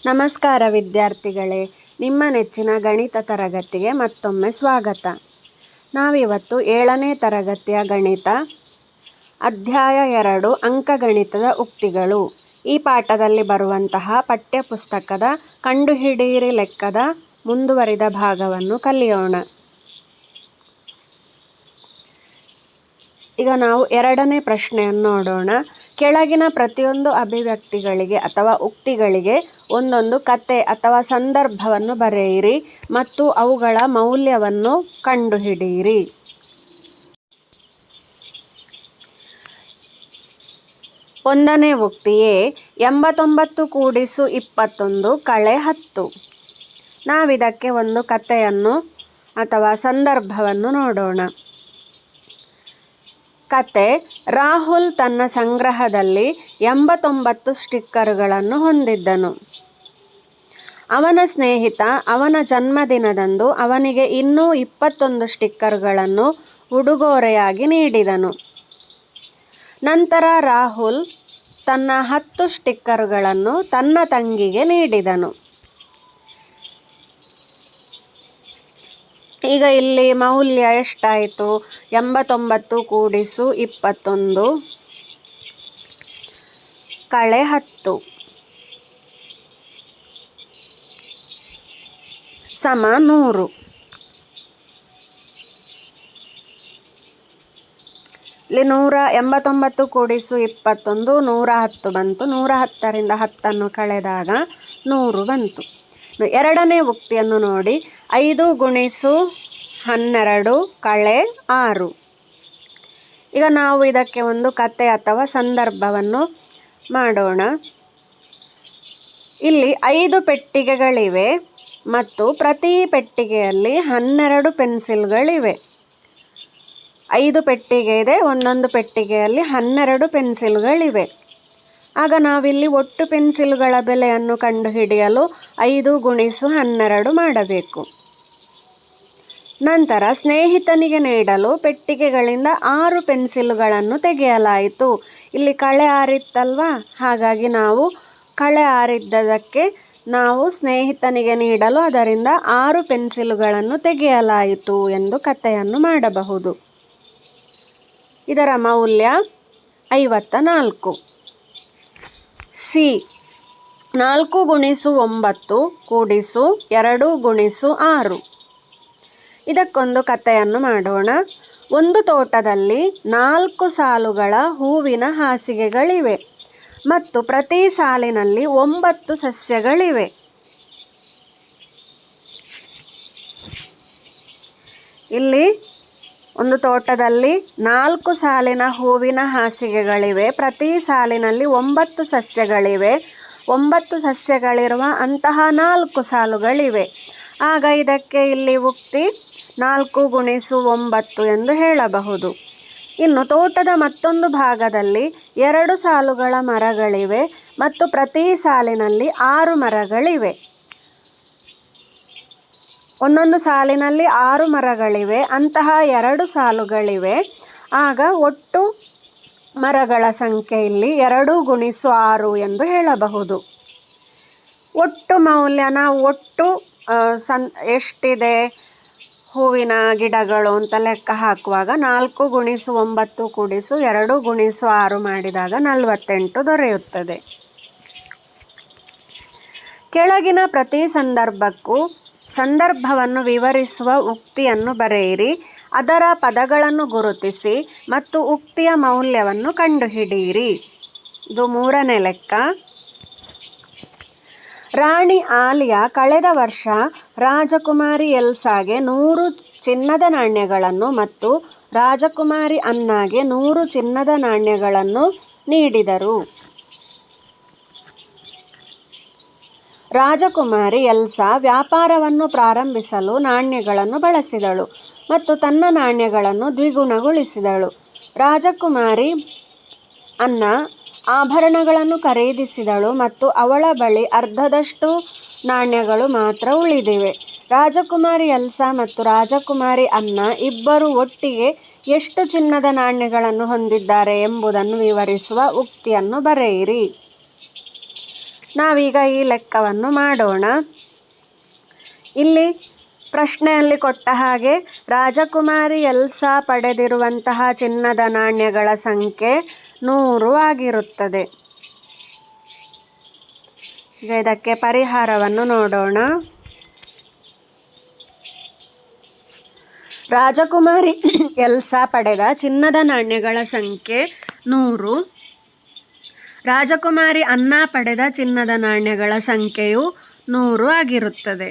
ನಮಸ್ಕಾರ ವಿದ್ಯಾರ್ಥಿಗಳೇ, ನಿಮ್ಮ ನೆಚ್ಚಿನ ಗಣಿತ ತರಗತಿಗೆ ಮತ್ತೊಮ್ಮೆ ಸ್ವಾಗತ. ನಾವಿವತ್ತು 7ನೇ ತರಗತಿಯ ಗಣಿತ ಅಧ್ಯಾಯ 2 ಅಂಕಗಣಿತದ ಉಕ್ತಿಗಳು ಈ ಪಾಠದಲ್ಲಿ ಬರುವಂತಹ ಪಠ್ಯಪುಸ್ತಕದ ಕಂಡುಹಿಡಿಯಿರಿ ಲೆಕ್ಕದ ಮುಂದುವರಿದ ಭಾಗವನ್ನು ಕಲಿಯೋಣ. ಈಗ ನಾವು 2ನೇ ಪ್ರಶ್ನೆಯನ್ನು ನೋಡೋಣ. ಕೆಳಗಿನ ಪ್ರತಿಯೊಂದು ಅಭಿವ್ಯಕ್ತಿಗಳಿಗೆ ಅಥವಾ ಉಕ್ತಿಗಳಿಗೆ ಒಂದೊಂದು ಕತೆ ಅಥವಾ ಸಂದರ್ಭವನ್ನು ಬರೆಯಿರಿ ಮತ್ತು ಅವುಗಳ ಮೌಲ್ಯವನ್ನು ಕಂಡುಹಿಡಿಯಿರಿ. ಒಂದನೇ ಉಕ್ತಿಯೇ 89 ಕೂಡಿಸು 21 ಕಳೆ 10. ನಾವಿದಕ್ಕೆ ಒಂದು ಕಥೆಯನ್ನು ಅಥವಾ ಸಂದರ್ಭವನ್ನು ನೋಡೋಣ. ಕತೆ: ರಾಹುಲ್ ತನ್ನ ಸಂಗ್ರಹದಲ್ಲಿ 89 ಸ್ಟಿಕ್ಕರುಗಳನ್ನು ಹೊಂದಿದ್ದನು. ಅವನ ಸ್ನೇಹಿತ ಅವನ ಜನ್ಮದಿನದಂದು ಅವನಿಗೆ ಇನ್ನೂ 21 ಸ್ಟಿಕ್ಕರುಗಳನ್ನು ಉಡುಗೊರೆಯಾಗಿ ನೀಡಿದನು. ನಂತರ ರಾಹುಲ್ ತನ್ನ 10 ಸ್ಟಿಕ್ಕರುಗಳನ್ನು ತನ್ನ ತಂಗಿಗೆ ನೀಡಿದನು. ಈಗ ಇಲ್ಲಿ ಮೌಲ್ಯ ಎಷ್ಟಾಯಿತು? 89 ಕೂಡಿಸು 21 ಕಳೆ 10 ಸಮ 100. ಇಲ್ಲಿ 89 ಕೂಡಿಸು 21 110 ಬಂತು. 110ರಿಂದ 10 ಕಳೆದಾಗ 100 ಬಂತು. ಎರಡನೇ ಉಕ್ತಿಯನ್ನು ನೋಡಿ. 5 ಗುಣಿಸು 12 ಕಳೆ 6. ಈಗ ನಾವು ಇದಕ್ಕೆ ಒಂದು ಕತೆ ಅಥವಾ ಸಂದರ್ಭವನ್ನು ಮಾಡೋಣ. ಇಲ್ಲಿ 5 ಪೆಟ್ಟಿಗೆಗಳಿವೆ ಮತ್ತು ಪ್ರತಿ ಪೆಟ್ಟಿಗೆಯಲ್ಲಿ 12 ಪೆನ್ಸಿಲ್ಗಳಿವೆ. 5 ಪೆಟ್ಟಿಗೆ ಇದೆ, ಒಂದೊಂದು ಪೆಟ್ಟಿಗೆಯಲ್ಲಿ 12 ಪೆನ್ಸಿಲ್ಗಳಿವೆ. ಆಗ ನಾವಿಲ್ಲಿ ಒಟ್ಟು ಪೆನ್ಸಿಲ್ಗಳ ಬೆಲೆಯನ್ನು ಕಂಡುಹಿಡಿಯಲು 5 ಗುಣಿಸು 12 ಮಾಡಬೇಕು. ನಂತರ ಸ್ನೇಹಿತನಿಗೆ ನೀಡಲು ಪೆಟ್ಟಿಗೆಗಳಿಂದ 6 ಪೆನ್ಸಿಲ್ಗಳನ್ನು ತೆಗೆಯಲಾಯಿತು. ಇಲ್ಲಿ ಕಳೆ 6 ಇತ್ತಲ್ವಾ, ಹಾಗಾಗಿ ನಾವು ಕಳೆ 6 ಇದ್ದದಕ್ಕೆ ನಾವು ಸ್ನೇಹಿತನಿಗೆ ನೀಡಲು ಅದರಿಂದ 6 ಪೆನ್ಸಿಲ್ಗಳನ್ನು ತೆಗೆಯಲಾಯಿತು ಎಂದು ಕಥೆಯನ್ನು ಮಾಡಬಹುದು. ಇದರ ಮೌಲ್ಯ 54. ಸಿ 4 ಗುಣಿಸು 9 ಕೂಡಿಸು 2 ಗುಣಿಸು 6. ಇದಕ್ಕೊಂದು ಕಥೆಯನ್ನು ಮಾಡೋಣ. ಒಂದು ತೋಟದಲ್ಲಿ 4 ಸಾಲುಗಳ ಹೂವಿನ ಹಾಸಿಗೆಗಳಿವೆ ಮತ್ತು ಪ್ರತಿ ಸಾಲಿನಲ್ಲಿ 9 ಸಸ್ಯಗಳಿವೆ. ಇಲ್ಲಿ ಒಂದು ತೋಟದಲ್ಲಿ 4 ಸಾಲಿನ ಹೂವಿನ ಹಾಸಿಗೆಗಳಿವೆ. ಪ್ರತಿ ಸಾಲಿನಲ್ಲಿ 9 ಸಸ್ಯಗಳಿವೆ. 9 ಸಸ್ಯಗಳಿರುವ ಅಂತಹ 4 ಸಾಲುಗಳಿವೆ. ಆಗ ಇದಕ್ಕೆ ಇಲ್ಲಿ ಉಕ್ತಿ 4 ಗುಣಿಸು 9 ಎಂದು ಹೇಳಬಹುದು. ಇನ್ನು ತೋಟದ ಮತ್ತೊಂದು ಭಾಗದಲ್ಲಿ 2 ಸಾಲುಗಳ ಮರಗಳಿವೆ ಮತ್ತು ಪ್ರತಿ ಸಾಲಿನಲ್ಲಿ 6 ಮರಗಳಿವೆ. ಒಂದೊಂದು ಸಾಲಿನಲ್ಲಿ 6 ಮರಗಳಿವೆ, ಅಂತಹ 2 ಸಾಲುಗಳಿವೆ. ಆಗ ಒಟ್ಟು ಮರಗಳ ಸಂಖ್ಯೆ ಇಲ್ಲಿ 2 ಗುಣಿಸು 6 ಎಂದು ಹೇಳಬಹುದು. ಒಟ್ಟು ಮೌಲ್ಯ ನಾವು ಒಟ್ಟು ಎಷ್ಟಿದೆ ಹೂವಿನ ಗಿಡಗಳು ಅಂತ ಲೆಕ್ಕ ಹಾಕುವಾಗ 4 ಗುಣಿಸು 9 ಕೂಡಿಸು 2 ಗುಣಿಸು 6 ಮಾಡಿದಾಗ 48 ದೊರೆಯುತ್ತದೆ. ಕೆಳಗಿನ ಪ್ರತಿ ಸಂದರ್ಭಕ್ಕೂ ಸಂದರ್ಭವನ್ನು ವಿವರಿಸುವ ಉಕ್ತಿಯನ್ನು ಬರೆಯಿರಿ. ಅದರ ಪದಗಳನ್ನು ಗುರುತಿಸಿ ಮತ್ತು ಉಕ್ತಿಯ ಮೌಲ್ಯವನ್ನು ಕಂಡುಹಿಡಿಯಿರಿ. ಇದು 3ನೇ ಲೆಕ್ಕ. ರಾಣಿ ಆಲಿಯಾ ಕಳೆದ ವರ್ಷ ರಾಜಕುಮಾರಿ ಎಲ್ಸಾಗೆ 100 ಚಿನ್ನದ ನಾಣ್ಯಗಳನ್ನು ಮತ್ತು ರಾಜಕುಮಾರಿ ಅನ್ನಾಗೆ 100 ಚಿನ್ನದ ನಾಣ್ಯಗಳನ್ನು ನೀಡಿದರು. ರಾಜಕುಮಾರಿ ಎಲ್ಸಾ ವ್ಯಾಪಾರವನ್ನು ಪ್ರಾರಂಭಿಸಲು ನಾಣ್ಯಗಳನ್ನು ಬಳಸಿದಳು ಮತ್ತು ತನ್ನ ನಾಣ್ಯಗಳನ್ನು ದ್ವಿಗುಣಗೊಳಿಸಿದಳು. ರಾಜಕುಮಾರಿ ಅನ್ನ ಆಭರಣಗಳನ್ನು ಖರೀದಿಸಿದಳು ಮತ್ತು ಅವಳ ಬಳಿ ಅರ್ಧದಷ್ಟು ನಾಣ್ಯಗಳು ಮಾತ್ರ ಉಳಿದಿವೆ. ರಾಜಕುಮಾರಿ ಎಲ್ಸಾ ಮತ್ತು ರಾಜಕುಮಾರಿ ಅನ್ನ ಇಬ್ಬರು ಒಟ್ಟಿಗೆ ಎಷ್ಟು ಚಿನ್ನದ ನಾಣ್ಯಗಳನ್ನು ಹೊಂದಿದ್ದಾರೆ ಎಂಬುದನ್ನು ವಿವರಿಸುವ ಉಕ್ತಿಯನ್ನು ಬರೆಯಿರಿ. ನಾವೀಗ ಈ ಲೆಕ್ಕವನ್ನು ಮಾಡೋಣ. ಇಲ್ಲಿ ಪ್ರಶ್ನೆಯಲ್ಲಿ ಕೊಟ್ಟ ಹಾಗೆ ರಾಜಕುಮಾರಿ ಎಲ್ಸಾ ಪಡೆದಿರುವಂತಹ ಚಿನ್ನದ ನಾಣ್ಯಗಳ ಸಂಖ್ಯೆ 100 ಆಗಿರುತ್ತದೆ. ಈಗ ಇದಕ್ಕೆ ಪರಿಹಾರವನ್ನು ನೋಡೋಣ. ರಾಜಕುಮಾರಿ ಎಲ್ಸಾ ಪಡೆದ ಚಿನ್ನದ ನಾಣ್ಯಗಳ ಸಂಖ್ಯೆ 100. ರಾಜಕುಮಾರಿ ಅನ್ನಾ ಪಡೆದ ಚಿನ್ನದ ನಾಣ್ಯಗಳ ಸಂಖ್ಯೆಯು 100 ಆಗಿರುತ್ತದೆ.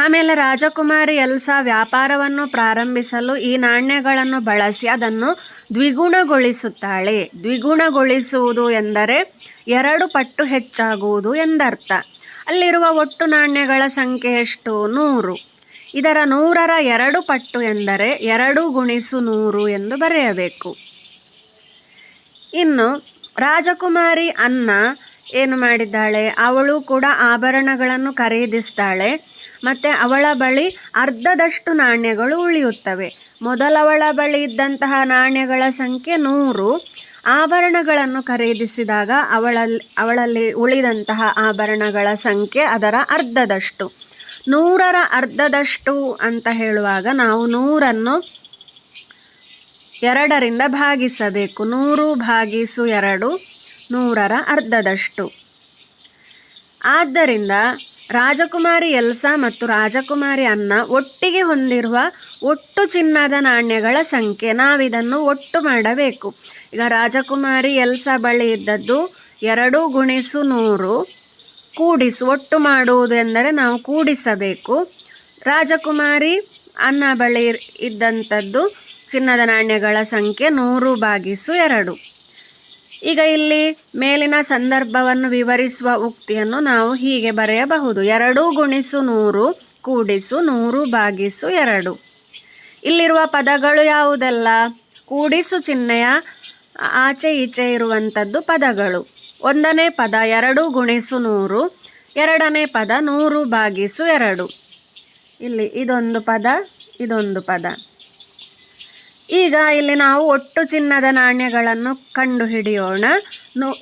ಆಮೇಲೆ ರಾಜಕುಮಾರಿ ಎಲ್ಸಾ ವ್ಯಾಪಾರವನ್ನು ಪ್ರಾರಂಭಿಸಲು ಈ ನಾಣ್ಯಗಳನ್ನು ಬಳಸಿ ಅದನ್ನು ದ್ವಿಗುಣಗೊಳಿಸುತ್ತಾಳೆ. ದ್ವಿಗುಣಗೊಳಿಸುವುದು ಎಂದರೆ 2 ಪಟ್ಟು ಹೆಚ್ಚಾಗುವುದು ಎಂದರ್ಥ. ಅಲ್ಲಿರುವ ಒಟ್ಟು ನಾಣ್ಯಗಳ ಸಂಖ್ಯೆ ಎಷ್ಟು? 100. ಇದರ 100ರ 2 ಪಟ್ಟು ಎಂದರೆ 2 ಗುಣಿಸು 100 ಎಂದು ಬರೆಯಬೇಕು. ಇನ್ನು ರಾಜಕುಮಾರಿ ಅನ್ನಾ ಏನು ಮಾಡಿದ್ದಾಳೆ? ಅವಳು ಕೂಡ ಆಭರಣಗಳನ್ನು ಖರೀದಿಸ್ತಾಳೆ. ಮತ್ತು ಅವಳ ಬಳಿ ಅರ್ಧದಷ್ಟು ನಾಣ್ಯಗಳು ಉಳಿಯುತ್ತವೆ. ಮೊದಲವಳ ಬಳಿ ಇದ್ದಂತಹ ನಾಣ್ಯಗಳ ಸಂಖ್ಯೆ 100. ಆಭರಣಗಳನ್ನು ಖರೀದಿಸಿದಾಗ ಅವಳಲ್ಲಿ ಉಳಿದಂತಹ ಆಭರಣಗಳ ಸಂಖ್ಯೆ ಅದರ ಅರ್ಧದಷ್ಟು. 100ರ ಅರ್ಧದಷ್ಟು ಅಂತ ಹೇಳುವಾಗ ನಾವು 100ನ್ನು 2ರಿಂದ ಭಾಗಿಸಬೇಕು. 100 ಭಾಗಿಸು 2 100ರ ಅರ್ಧದಷ್ಟು. ಆದ್ದರಿಂದ ರಾಜಕುಮಾರಿ ಎಲ್ಸಾ ಮತ್ತು ರಾಜಕುಮಾರಿ ಅನ್ನಾ ಒಟ್ಟಿಗೆ ಹೊಂದಿರುವ ಒಟ್ಟು ಚಿನ್ನದ ನಾಣ್ಯಗಳ ಸಂಖ್ಯೆ, ನಾವಿದನ್ನು ಒಟ್ಟು ಮಾಡಬೇಕು. ಈಗ ರಾಜಕುಮಾರಿ ಎಲ್ಸಾ ಬಳಿ ಇದ್ದದ್ದು 2 ಗುಣಿಸು 100 ಕೂಡಿಸು, ಒಟ್ಟು ಮಾಡುವುದು ಎಂದರೆ ನಾವು ಕೂಡಿಸಬೇಕು. ರಾಜಕುಮಾರಿ ಅನ್ನಾ ಬಳಿ ಇದ್ದಂಥದ್ದು ಚಿನ್ನದ ನಾಣ್ಯಗಳ ಸಂಖ್ಯೆ 100 ಭಾಗಿಸು 2. ಈಗ ಇಲ್ಲಿ ಮೇಲಿನ ಸಂದರ್ಭವನ್ನು ವಿವರಿಸುವ ಉಕ್ತಿಯನ್ನು ನಾವು ಹೀಗೆ ಬರೆಯಬಹುದು. 2 ಗುಣಿಸು 100 ಕೂಡಿಸು 100 ಭಾಗಿಸು 2. ಇಲ್ಲಿರುವ ಪದಗಳು ಯಾವುದೆಲ್ಲ? ಕೂಡಿಸು ಚಿಹ್ನೆಯ ಆಚೆ ಈಚೆ ಇರುವಂಥದ್ದು ಪದಗಳು. 1ನೇ ಪದ 2 ಗುಣಿಸು 100, 2ನೇ ಪದ 100 ಭಾಗಿಸು 2. ಇಲ್ಲಿ ಇದೊಂದು ಪದ, ಇದೊಂದು ಪದ. ಈಗ ಇಲ್ಲಿ ನಾವು ಒಟ್ಟು ಚಿನ್ನದ ನಾಣ್ಯಗಳನ್ನು ಕಂಡುಹಿಡಿಯೋಣ.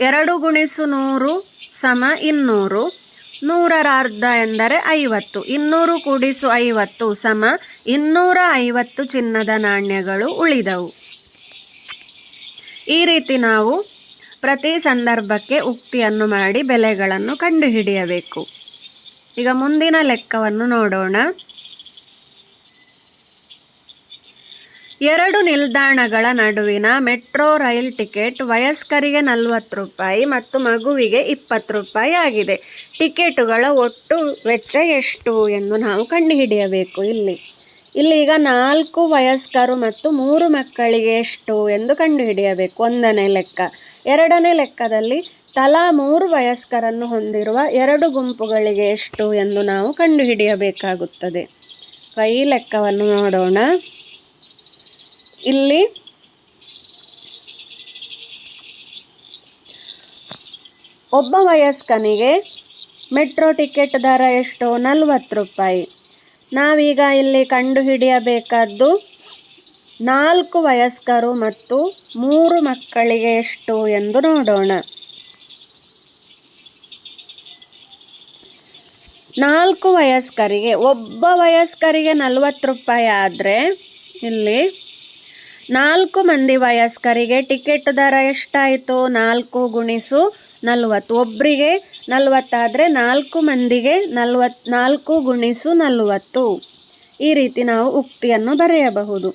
2 ಗುಣಿಸು 100 ಸಮ 200. 100ರ ಅರ್ಧ ಎಂದರೆ 50. 200 ಕೂಡಿಸು 50 ಸಮ 250 ಚಿನ್ನದ ನಾಣ್ಯಗಳು ಉಳಿದವು. ಈ ರೀತಿ ನಾವು ಪ್ರತಿ ಸಂದರ್ಭಕ್ಕೆ ಉಕ್ತಿಯನ್ನು ಮಾಡಿ ಬೆಲೆಗಳನ್ನು ಕಂಡುಹಿಡಿಯಬೇಕು. ಈಗ ಮುಂದಿನ ಲೆಕ್ಕವನ್ನು ನೋಡೋಣ. 2 ನಿಲ್ದಾಣಗಳ ನಡುವಿನ ಮೆಟ್ರೋ ರೈಲ್ ಟಿಕೆಟ್ ವಯಸ್ಕರಿಗೆ 40 ರೂಪಾಯಿ ಮತ್ತು ಮಗುವಿಗೆ 20 ರೂಪಾಯಿ ಆಗಿದೆ. ಟಿಕೆಟುಗಳ ಒಟ್ಟು ವೆಚ್ಚ ಎಷ್ಟು ಎಂದು ನಾವು ಕಂಡುಹಿಡಿಯಬೇಕು. ಇಲ್ಲಿ ಈಗ 4 ವಯಸ್ಕರು ಮತ್ತು 3 ಮಕ್ಕಳಿಗೆ ಎಷ್ಟು ಎಂದು ಕಂಡುಹಿಡಿಯಬೇಕು. 1ನೇ ಲೆಕ್ಕ. 2ನೇ ಲೆಕ್ಕದಲ್ಲಿ ತಲಾ 3 ವಯಸ್ಕರನ್ನು ಹೊಂದಿರುವ 2 ಗುಂಪುಗಳಿಗೆ ಎಷ್ಟು ಎಂದು ನಾವು ಕಂಡುಹಿಡಿಯಬೇಕಾಗುತ್ತದೆ. ಈ ಲೆಕ್ಕವನ್ನು ನೋಡೋಣ. ಇಲ್ಲಿ ಒಬ್ಬ ವಯಸ್ಕನಿಗೆ ಮೆಟ್ರೋ ಟಿಕೆಟ್ ದರ ಎಷ್ಟು? 40 ರೂಪಾಯಿ. ನಾವೀಗ ಇಲ್ಲಿ ಕಂಡುಹಿಡಿಯಬೇಕಾದ್ದು 4 ವಯಸ್ಕರು ಮತ್ತು 3 ಮಕ್ಕಳಿಗೆ ಎಷ್ಟು ಎಂದು ನೋಡೋಣ. 4 ವಯಸ್ಕರಿಗೆ, ಒಬ್ಬ ವಯಸ್ಕರಿಗೆ 40 ರೂಪಾಯಿ ಆದರೆ ಇಲ್ಲಿ 4 ಮಂದಿ ವಯಸ್ಕರಿಗೆ ಟಿಕೆಟ್ ದರ ಎಷ್ಟಾಯಿತು? 4 ಗುಣಿಸು 40. ಒಬ್ಬರಿಗೆ 40 ಆದರೆ 4 ಮಂದಿಗೆ 4 ಗುಣಿಸು 40. ಈ ರೀತಿ ನಾವು ಉಕ್ತಿಯನ್ನು ಬರೆಯಬಹುದು.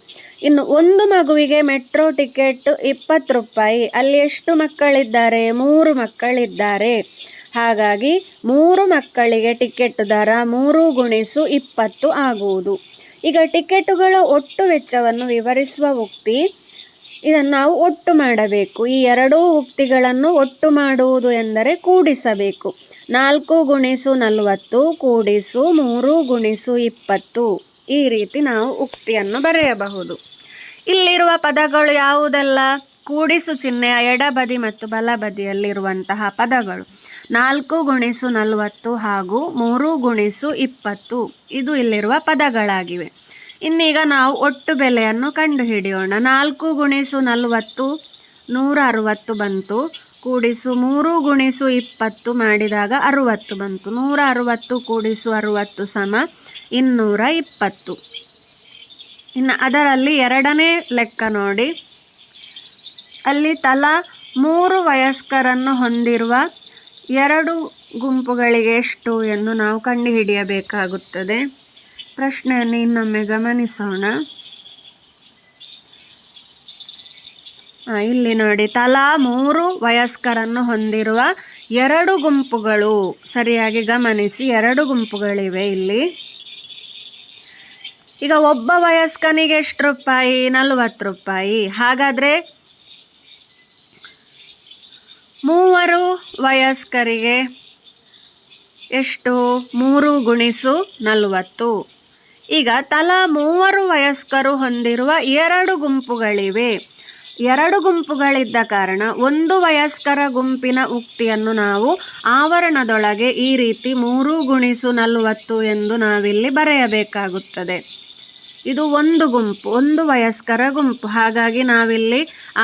ಇನ್ನು ಒಂದು ಮಗುವಿಗೆ ಮೆಟ್ರೋ ಟಿಕೆಟ್ 20 ರೂಪಾಯಿ. ಅಲ್ಲಿ ಎಷ್ಟು ಮಕ್ಕಳಿದ್ದಾರೆ? 3 ಮಕ್ಕಳಿದ್ದಾರೆ. ಹಾಗಾಗಿ 3 ಮಕ್ಕಳಿಗೆ ಟಿಕೆಟ್ ದರ 3 ಗುಣಿಸು 20 ಆಗುವುದು. ಈಗ ಟಿಕೆಟುಗಳ ಒಟ್ಟು ವೆಚ್ಚವನ್ನು ವಿವರಿಸುವ ಉಕ್ತಿ, ಇದನ್ನು ನಾವು ಒಟ್ಟು ಮಾಡಬೇಕು. ಈ 2 ಉಕ್ತಿಗಳನ್ನು ಒಟ್ಟು ಮಾಡುವುದು ಎಂದರೆ ಕೂಡಿಸಬೇಕು. 4 ಗುಣಿಸು 40 ಕೂಡಿಸು 3 ಗುಣಿಸು 20. ಈ ರೀತಿ ನಾವು ಉಕ್ತಿಯನ್ನು ಬರೆಯಬಹುದು. ಇಲ್ಲಿರುವ ಪದಗಳು ಯಾವುದೆಲ್ಲ? ಕೂಡಿಸು ಚಿಹ್ನೆಯ ಎಡಬದಿ ಮತ್ತು ಬಲಬದಿಯಲ್ಲಿರುವಂತಹ ಪದಗಳು. 4 ಗುಣಿಸು 40 ಹಾಗೂ 3 ಗುಣಿಸು 20 ಇದು ಇಲ್ಲಿರುವ ಪದಗಳಾಗಿವೆ. ಇನ್ನೀಗ ನಾವು ಒಟ್ಟು ಬೆಲೆಯನ್ನು ಕಂಡುಹಿಡಿಯೋಣ. 4 ಗುಣಿಸು 40 160 ಬಂತು. ಕೂಡಿಸು 3 ಗುಣಿಸು 20 ಮಾಡಿದಾಗ 60 ಬಂತು. 160 ಕೂಡಿಸು 60 ಸಮ 220. ಇನ್ನು ಅದರಲ್ಲಿ ಎರಡನೇ ಲೆಕ್ಕ ನೋಡಿ. ಅಲ್ಲಿ ತಲಾ 3 ವಯಸ್ಕರನ್ನು ಹೊಂದಿರುವ 2 ಗುಂಪುಗಳಿಗೆ ಎಷ್ಟು ಎಂದು ನಾವು ಕಂಡುಹಿಡಿಯಬೇಕಾಗುತ್ತದೆ. ಪ್ರಶ್ನೆಯನ್ನು ಇನ್ನೊಮ್ಮೆ ಗಮನಿಸೋಣ. ಇಲ್ಲಿ ನೋಡಿ, ತಲಾ 3 ವಯಸ್ಕರನ್ನು ಹೊಂದಿರುವ 2 ಗುಂಪುಗಳು. ಸರಿಯಾಗಿ ಗಮನಿಸಿ, 2 ಗುಂಪುಗಳಿವೆ ಇಲ್ಲಿ. ಈಗ ಒಬ್ಬ ವಯಸ್ಕನಿಗೆ ಎಷ್ಟು ರೂಪಾಯಿ? 40 ರೂಪಾಯಿ. ಹಾಗಾದರೆ 3 ವಯಸ್ಕರಿಗೆ ಎಷ್ಟು? 3 ಗುಣಿಸು 40. ಈಗ ತಲಾ 3 ವಯಸ್ಕರು ಹೊಂದಿರುವ 2 ಗುಂಪುಗಳಿವೆ. 2 ಗುಂಪುಗಳಿದ್ದ ಕಾರಣ 1 ವಯಸ್ಕರ ಗುಂಪಿನ ಉಕ್ತಿಯನ್ನು ನಾವು ಆವರಣದೊಳಗೆ ಈ ರೀತಿ 3 ಗುಣಿಸು 40 ಎಂದು ನಾವಿಲ್ಲಿ ಬರೆಯಬೇಕಾಗುತ್ತದೆ. ಇದು ಒಂದು ಗುಂಪು, 1 ವಯಸ್ಕರ ಗುಂಪು. ಹಾಗಾಗಿ ನಾವಿಲ್ಲಿ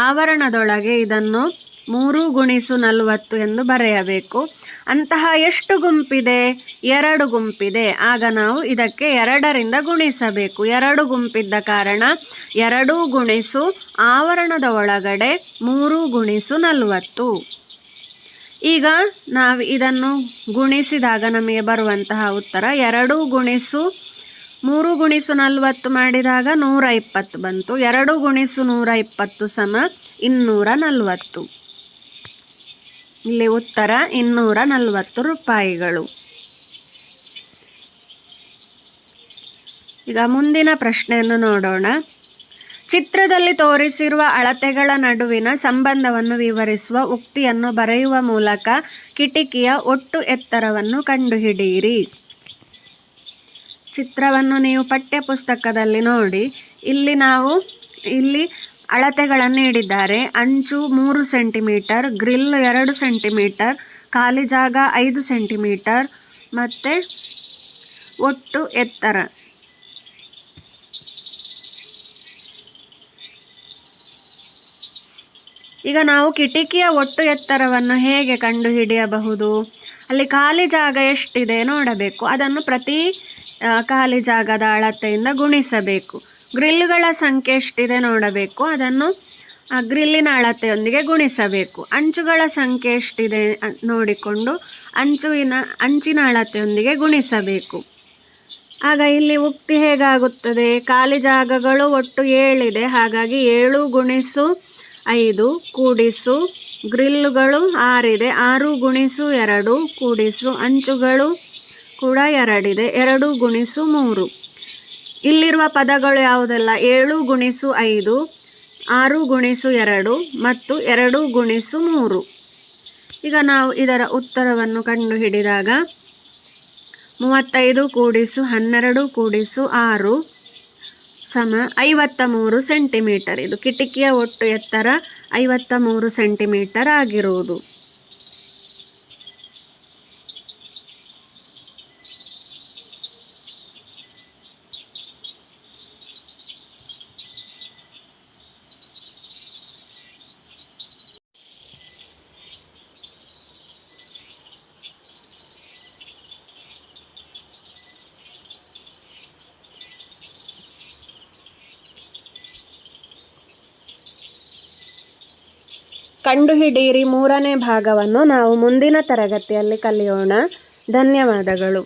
ಆವರಣದೊಳಗೆ ಇದನ್ನು 3 ಗುಣಿಸು 40 ಎಂದು ಬರೆಯಬೇಕು. ಅಂತಹ ಎಷ್ಟು ಗುಂಪಿದೆ? 2 ಗುಂಪಿದೆ. ಆಗ ನಾವು ಇದಕ್ಕೆ 2ರಿಂದ ಗುಣಿಸಬೇಕು. 2 ಗುಂಪಿದ್ದ ಕಾರಣ 2 ಗುಣಿಸು ಆವರಣದ ಒಳಗಡೆ 3 ಗುಣಿಸು 40. ಈಗ ನಾವು ಇದನ್ನು ಗುಣಿಸಿದಾಗ ನಮಗೆ ಬರುವಂತಹ ಉತ್ತರ 2 ಗುಣಿಸು 3 ಗುಣಿಸು 40 ಮಾಡಿದಾಗ 120 ಬಂತು. 2 ಗುಣಿಸು 120 ಸಮ 240. ಇಲ್ಲಿ ಉತ್ತರ 240 ರೂಪಾಯಿಗಳು. ಈಗ ಮುಂದಿನ ಪ್ರಶ್ನೆಯನ್ನು ನೋಡೋಣ. ಚಿತ್ರದಲ್ಲಿ ತೋರಿಸಿರುವ ಅಳತೆಗಳ ನಡುವಿನ ಸಂಬಂಧವನ್ನು ವಿವರಿಸುವ ಉಕ್ತಿಯನ್ನು ಬರೆಯುವ ಮೂಲಕ ಕಿಟಕಿಯ ಒಟ್ಟು ಎತ್ತರವನ್ನು ಕಂಡುಹಿಡಿಯಿರಿ. ಚಿತ್ರವನ್ನು ನೀವು ಪಠ್ಯಪುಸ್ತಕದಲ್ಲಿ ನೋಡಿ. ಇಲ್ಲಿ ಅಳತೆಗಳನ್ನು ನೀಡಿದ್ದಾರೆ. ಅಂಚು 3 ಸೆಂಟಿಮೀಟರ್, ಗ್ರಿಲ್ 2 ಸೆಂಟಿಮೀಟರ್, ಖಾಲಿ ಜಾಗ 5 ಸೆಂಟಿಮೀಟರ್ ಮತ್ತು ಒಟ್ಟು ಎತ್ತರ. ಈಗ ನಾವು ಕಿಟಕಿಯ ಒಟ್ಟು ಎತ್ತರವನ್ನು ಹೇಗೆ ಕಂಡುಹಿಡಿಯಬಹುದು? ಅಲ್ಲಿ ಖಾಲಿ ಜಾಗ ಎಷ್ಟಿದೆ ನೋಡಬೇಕು. ಅದನ್ನು ಪ್ರತಿ ಖಾಲಿ ಜಾಗದ ಅಳತೆಯಿಂದ ಗುಣಿಸಬೇಕು. ಗ್ರಿಲ್ಗಳ ಸಂಖ್ಯೆ ಎಷ್ಟಿದೆ ನೋಡಬೇಕು. ಅದನ್ನು ಗ್ರಿಲ್ಲಿನ ಅಳತೆಯೊಂದಿಗೆ ಗುಣಿಸಬೇಕು. ಅಂಚುಗಳ ಸಂಖ್ಯೆ ಎಷ್ಟಿದೆ ನೋಡಿಕೊಂಡು ಅಂಚಿನ ಅಳತೆಯೊಂದಿಗೆ ಗುಣಿಸಬೇಕು. ಆಗ ಇಲ್ಲಿ ಉಕ್ತಿ ಹೇಗಾಗುತ್ತದೆ? ಖಾಲಿ ಜಾಗಗಳು ಒಟ್ಟು 7 ಇದೆ. ಹಾಗಾಗಿ 7 ಗುಣಿಸು 5 ಕೂಡಿಸು ಗ್ರಿಲ್ಲುಗಳು 6 ಇದೆ. 6 ಗುಣಿಸು 2 ಕೂಡಿಸು ಅಂಚುಗಳು ಕೂಡ 2 ಇದೆ. 2 ಗುಣಿಸು 3. ಇಲ್ಲಿರುವ ಪದಗಳು ಯಾವುದೆಲ್ಲ? 7 ಗುಣಿಸು 5, 6 ಗುಣಿಸು 2 ಮತ್ತು 2 ಗುಣಿಸು 3. ಈಗ ನಾವು ಇದರ ಉತ್ತರವನ್ನು ಕಂಡುಹಿಡಿದಾಗ 35 ಕೂಡಿಸು 12 ಕೂಡಿಸು 6 ಸಮ 53 ಸೆಂಟಿಮೀಟರ್. ಇದು ಕಿಟಕಿಯ ಒಟ್ಟು ಎತ್ತರ 53 ಸೆಂಟಿಮೀಟರ್ ಆಗಿರುವುದು. ಕಂಡುಹಿಡಿಯಿರಿ 3ನೇ ಭಾಗವನ್ನು ನಾವು ಮುಂದಿನ ತರಗತಿಯಲ್ಲಿ ಕಲಿಯೋಣ. ಧನ್ಯವಾದಗಳು.